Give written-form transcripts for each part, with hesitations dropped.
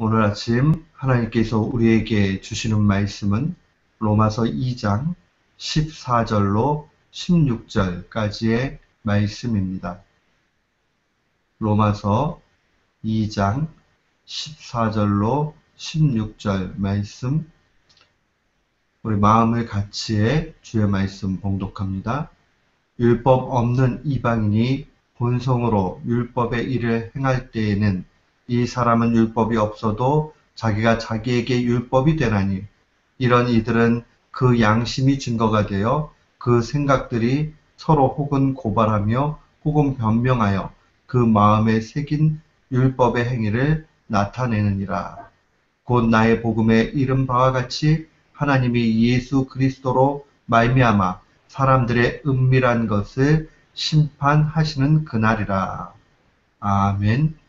오늘 아침 하나님께서 우리에게 주시는 말씀은 로마서 2장 14절로 16절까지의 말씀입니다. 로마서 2장 14절로 16절 말씀, 우리 마음을 같이해 주의 말씀 봉독합니다. 율법 없는 이방인이 본성으로 율법의 일을 행할 때에는 이 사람은 율법이 없어도 자기가 자기에게 율법이 되나니, 이런 이들은 그 양심이 증거가 되어 그 생각들이 서로 혹은 고발하며 혹은 변명하여 그 마음에 새긴 율법의 행위를 나타내느니라. 곧 나의 복음에 이른 바와 같이 하나님이 예수 그리스도로 말미암아 사람들의 은밀한 것을 심판하시는 그날이라. 아멘.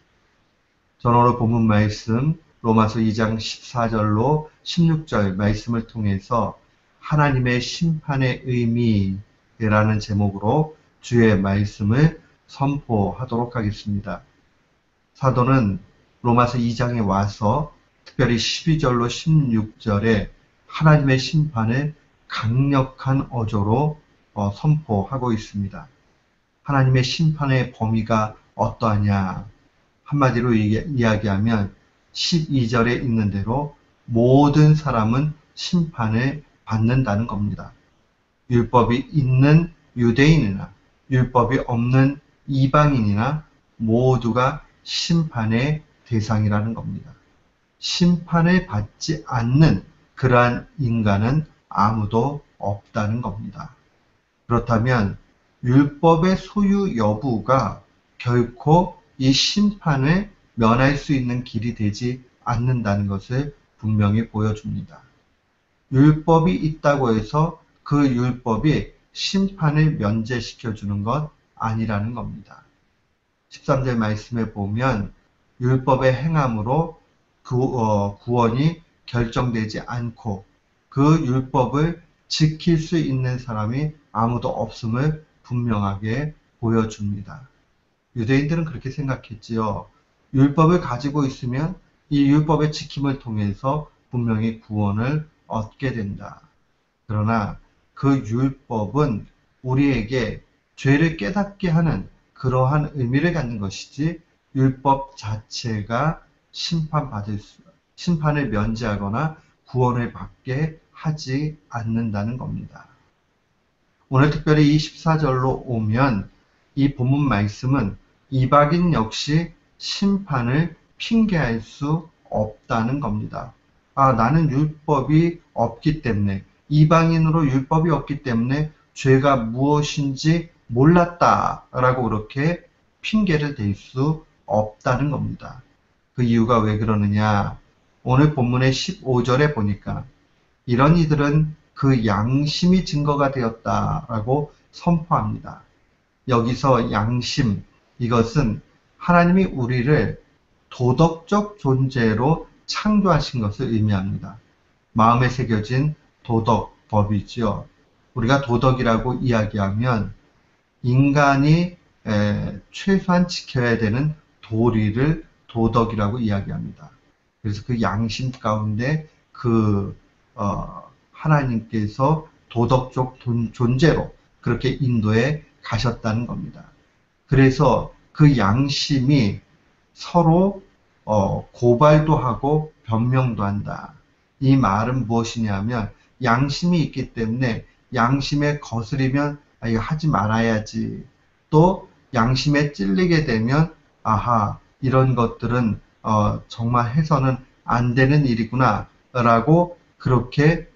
저는 오늘 본문 말씀 로마서 2장 14절로 16절 말씀을 통해서 하나님의 심판의 의미라는 제목으로 주의 말씀을 선포하도록 하겠습니다. 사도는 로마서 2장에 와서 특별히 12절로 16절에 하나님의 심판을 강력한 어조로 선포하고 있습니다. 하나님의 심판의 범위가 어떠하냐? 한마디로 이야기하면 12절에 있는 대로 모든 사람은 심판을 받는다는 겁니다. 율법이 있는 유대인이나 율법이 없는 이방인이나 모두가 심판의 대상이라는 겁니다. 심판을 받지 않는 그러한 인간은 아무도 없다는 겁니다. 그렇다면 율법의 소유 여부가 결코 이 심판을 면할 수 있는 길이 되지 않는다는 것을 분명히 보여줍니다. 율법이 있다고 해서 그 율법이 심판을 면제시켜주는 것 아니라는 겁니다. 13절 말씀에 보면 율법의 행함으로 구원이 결정되지 않고 그 율법을 지킬 수 있는 사람이 아무도 없음을 분명하게 보여줍니다. 유대인들은 그렇게 생각했지요. 율법을 가지고 있으면 이 율법의 지킴을 통해서 분명히 구원을 얻게 된다. 그러나 그 율법은 우리에게 죄를 깨닫게 하는 그러한 의미를 갖는 것이지, 율법 자체가 심판을 면제하거나 구원을 받게 하지 않는다는 겁니다. 오늘 특별히 이 14절로 오면 이 본문 말씀은 이방인 역시 심판을 핑계할 수 없다는 겁니다. 나는 율법이 없기 때문에, 이방인으로 율법이 없기 때문에 죄가 무엇인지 몰랐다라고 그렇게 핑계를 댈 수 없다는 겁니다. 그 이유가 왜 그러느냐? 오늘 본문의 15절에 보니까 이런 이들은 그 양심이 증거가 되었다라고 선포합니다. 여기서 양심, 이것은 하나님이 우리를 도덕적 존재로 창조하신 것을 의미합니다. 마음에 새겨진 도덕법이지요. 우리가 도덕이라고 이야기하면 인간이 최소한 지켜야 되는 도리를 도덕이라고 이야기합니다. 그래서 그 양심 가운데 하나님께서 도덕적 존재로 그렇게 인도해 가셨다는 겁니다. 그래서 그 양심이 서로 고발도 하고 변명도 한다. 이 말은 무엇이냐면, 양심이 있기 때문에 양심에 거스리면 이거 하지 말아야지. 또 양심에 찔리게 되면 이런 것들은 정말 해서는 안 되는 일이구나 라고 그렇게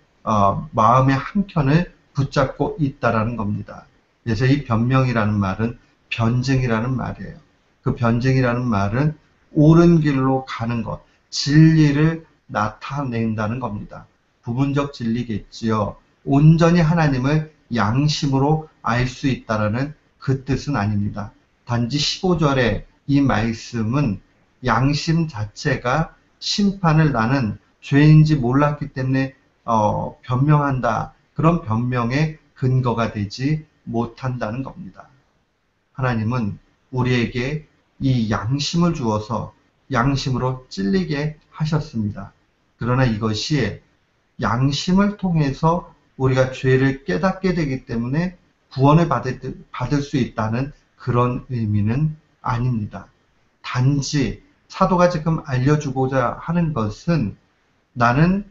마음의 한켠을 붙잡고 있다라는 겁니다. 그래서 이 변명이라는 말은 변증이라는 말이에요. 그 변증이라는 말은 옳은 길로 가는 것, 진리를 나타낸다는 겁니다. 부분적 진리겠지요. 온전히 하나님을 양심으로 알 수 있다라는 그 뜻은 아닙니다. 단지 15절의 이 말씀은 양심 자체가 심판을 나는 죄인지 몰랐기 때문에 변명한다. 그런 변명의 근거가 되지 못한다는 겁니다. 하나님은 우리에게 이 양심을 주어서 양심으로 찔리게 하셨습니다. 그러나 이것이 양심을 통해서 우리가 죄를 깨닫게 되기 때문에 구원을 받을 수 있다는 그런 의미는 아닙니다. 단지 사도가 지금 알려주고자 하는 것은 나는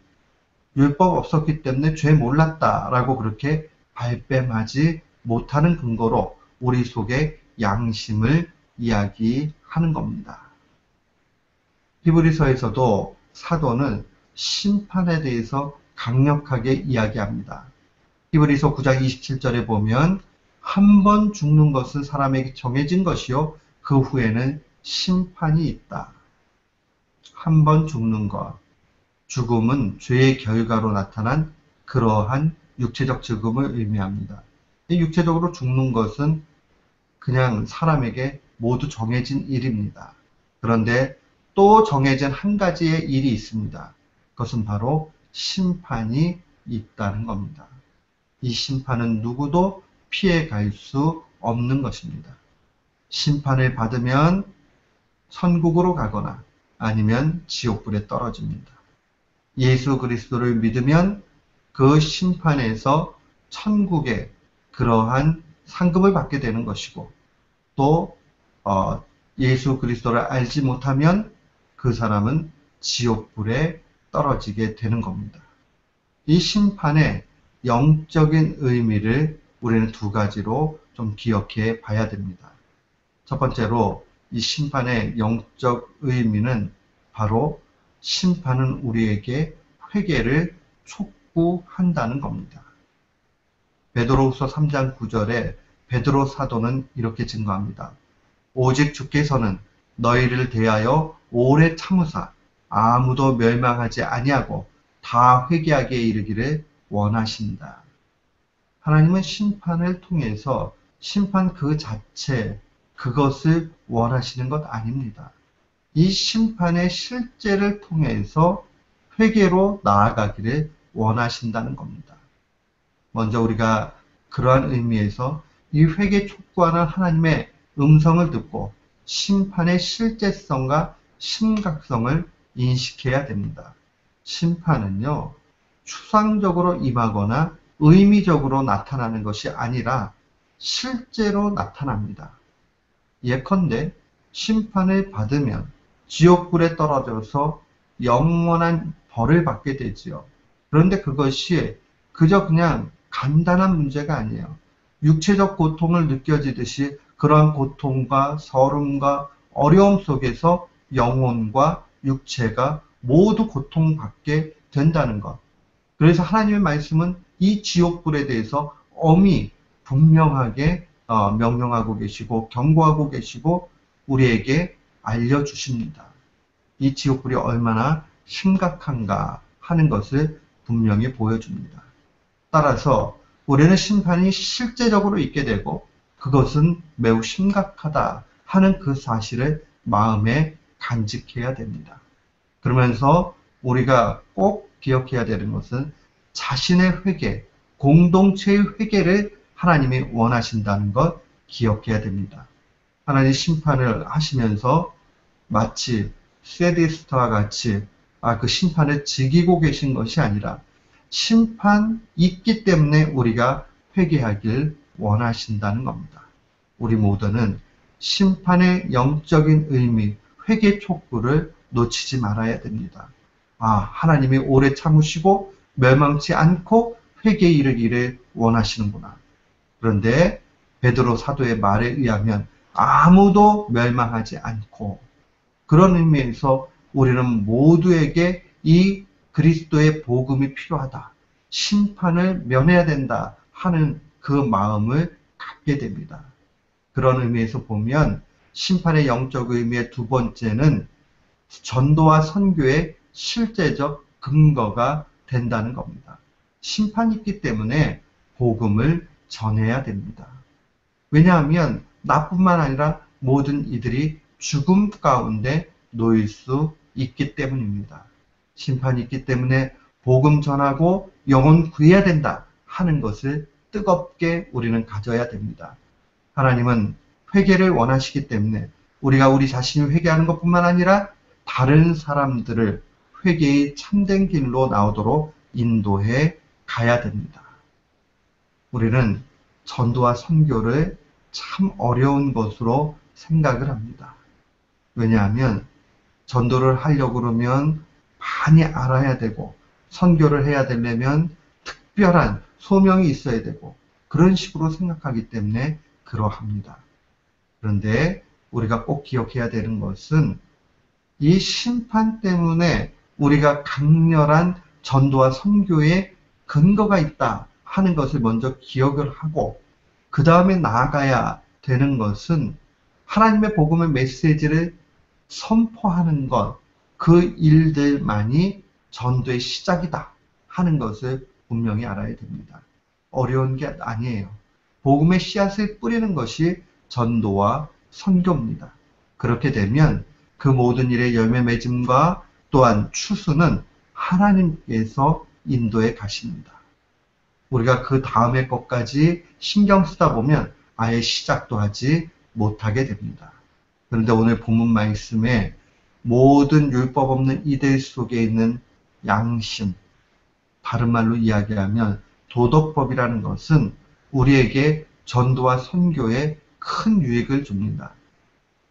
율법 없었기 때문에 죄 몰랐다라고 그렇게 발뺌하지 못하는 근거로 우리 속에 양심을 이야기하는 겁니다. 히브리서에서도 사도는 심판에 대해서 강력하게 이야기합니다. 히브리서 9장 27절에 보면 한 번 죽는 것은 사람에게 정해진 것이요 그 후에는 심판이 있다. 한 번 죽는 것, 죽음은 죄의 결과로 나타난 그러한 육체적 죽음을 의미합니다. 육체적으로 죽는 것은 그냥 사람에게 모두 정해진 일입니다. 그런데 또 정해진 한 가지의 일이 있습니다. 그것은 바로 심판이 있다는 겁니다. 이 심판은 누구도 피해갈 수 없는 것입니다. 심판을 받으면 천국으로 가거나 아니면 지옥불에 떨어집니다. 예수 그리스도를 믿으면 그 심판에서 천국의 그러한 상급을 받게 되는 것이고 또 예수 그리스도를 알지 못하면 그 사람은 지옥불에 떨어지게 되는 겁니다. 이 심판의 영적인 의미를 우리는 두 가지로 좀 기억해 봐야 됩니다. 첫 번째로 이 심판의 영적 의미는 바로 심판은 우리에게 회개를 촉구한다는 겁니다. 베드로후서 3장 9절에 베드로 사도는 이렇게 증거합니다. 오직 주께서는 너희를 대하여 오래 참으사 아무도 멸망하지 아니하고 다 회개하게 이르기를 원하신다. 하나님은 심판을 통해서 심판 그 자체 그것을 원하시는 것 아닙니다. 이 심판의 실제를 통해서 회개로 나아가기를 원하신다는 겁니다. 먼저 우리가 그러한 의미에서 이 회개 촉구하는 하나님의 음성을 듣고 심판의 실제성과 심각성을 인식해야 됩니다. 심판은요, 추상적으로 임하거나 의미적으로 나타나는 것이 아니라 실제로 나타납니다. 예컨대 심판을 받으면 지옥불에 떨어져서 영원한 벌을 받게 되지요. 그런데 그것이 그저 그냥 간단한 문제가 아니에요. 육체적 고통을 느껴지듯이 그러한 고통과 서름과 어려움 속에서 영혼과 육체가 모두 고통받게 된다는 것. 그래서 하나님의 말씀은 이 지옥불에 대해서 엄히 분명하게 명령하고 계시고 경고하고 계시고 우리에게 알려주십니다. 이 지옥불이 얼마나 심각한가 하는 것을 분명히 보여줍니다. 따라서 우리는 심판이 실제적으로 있게 되고 그것은 매우 심각하다 하는 그 사실을 마음에 간직해야 됩니다. 그러면서 우리가 꼭 기억해야 되는 것은 자신의 회개, 공동체의 회개를 하나님이 원하신다는 것 기억해야 됩니다. 하나님 심판을 하시면서 마치 세디스트와 같이 그 심판을 즐기고 계신 것이 아니라 심판 있기 때문에 우리가 회개하길 원하신다는 겁니다. 우리 모두는 심판의 영적인 의미, 회개 촉구를 놓치지 말아야 됩니다. 하나님이 오래 참으시고 멸망치 않고 회개에 이르기를 원하시는구나. 그런데 베드로 사도의 말에 의하면 아무도 멸망하지 않고 그런 의미에서 우리는 모두에게 이 그리스도의 복음이 필요하다. 심판을 면해야 된다 하는 그 마음을 갖게 됩니다. 그런 의미에서 보면 심판의 영적 의미의 두 번째는 전도와 선교의 실제적 근거가 된다는 겁니다. 심판이 있기 때문에 복음을 전해야 됩니다. 왜냐하면 나뿐만 아니라 모든 이들이 죽음 가운데 놓일 수 있기 때문입니다. 심판이 있기 때문에 복음 전하고 영혼 구해야 된다 하는 것을 뜨겁게 우리는 가져야 됩니다. 하나님은 회개를 원하시기 때문에 우리가 우리 자신을 회개하는 것뿐만 아니라 다른 사람들을 회개의 참된 길로 나오도록 인도해 가야 됩니다. 우리는 전도와 선교를 참 어려운 것으로 생각을 합니다. 왜냐하면 전도를 하려고 그러면 많이 알아야 되고, 선교를 해야 되려면 특별한 소명이 있어야 되고, 그런 식으로 생각하기 때문에 그러합니다. 그런데 우리가 꼭 기억해야 되는 것은 이 심판 때문에 우리가 강렬한 전도와 선교의 근거가 있다 하는 것을 먼저 기억을 하고, 그 다음에 나아가야 되는 것은 하나님의 복음의 메시지를 선포하는 것, 그 일들만이 전도의 시작이다 하는 것을 분명히 알아야 됩니다. 어려운 게 아니에요. 복음의 씨앗을 뿌리는 것이 전도와 선교입니다. 그렇게 되면 그 모든 일의 열매 맺음과 또한 추수는 하나님께서 인도해 가십니다. 우리가 그 다음의 것까지 신경 쓰다 보면 아예 시작도 하지 못하게 됩니다. 그런데 오늘 본문 말씀에 모든 율법 없는 이들 속에 있는 양심, 다른 말로 이야기하면 도덕법이라는 것은 우리에게 전도와 선교에 큰 유익을 줍니다.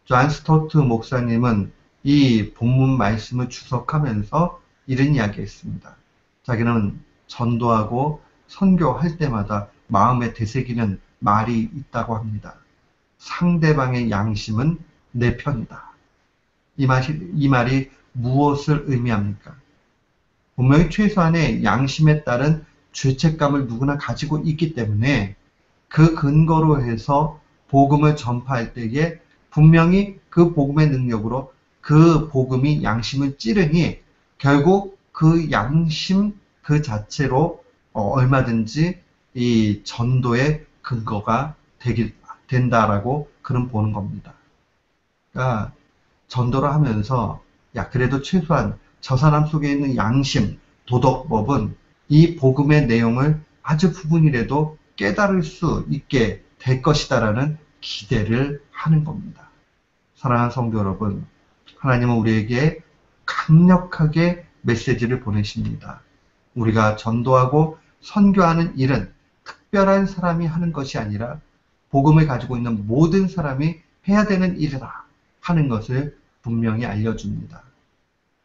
존 스토트 목사님은 이 본문 말씀을 주석하면서 이런 이야기했습니다. 자기는 전도하고 선교할 때마다 마음에 되새기는 말이 있다고 합니다. 상대방의 양심은 내 편이다. 이 말이 무엇을 의미합니까? 분명히 최소한의 양심에 따른 죄책감을 누구나 가지고 있기 때문에 그 근거로 해서 복음을 전파할 때에 분명히 그 복음의 능력으로 그 복음이 양심을 찌르니 결국 그 양심 그 자체로 얼마든지 이 전도의 근거가 된다라고 그런 보는 겁니다. 그러니까 전도를 하면서 그래도 최소한 저 사람 속에 있는 양심, 도덕법은 이 복음의 내용을 아주 부분이라도 깨달을 수 있게 될 것이다라는 기대를 하는 겁니다. 사랑하는 성도 여러분, 하나님은 우리에게 강력하게 메시지를 보내십니다. 우리가 전도하고 선교하는 일은 특별한 사람이 하는 것이 아니라 복음을 가지고 있는 모든 사람이 해야 되는 일이다 하는 것을 분명히 알려줍니다.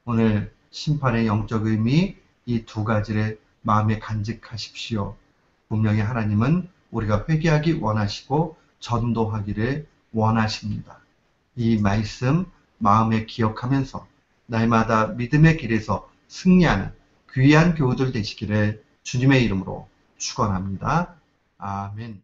오늘 심판의 영적 의미 이 두 가지를 마음에 간직하십시오. 분명히 하나님은 우리가 회개하기 원하시고 전도하기를 원하십니다. 이 말씀 마음에 기억하면서 날마다 믿음의 길에서 승리하는 귀한 교우들 되시기를 주님의 이름으로 축원합니다. 아멘.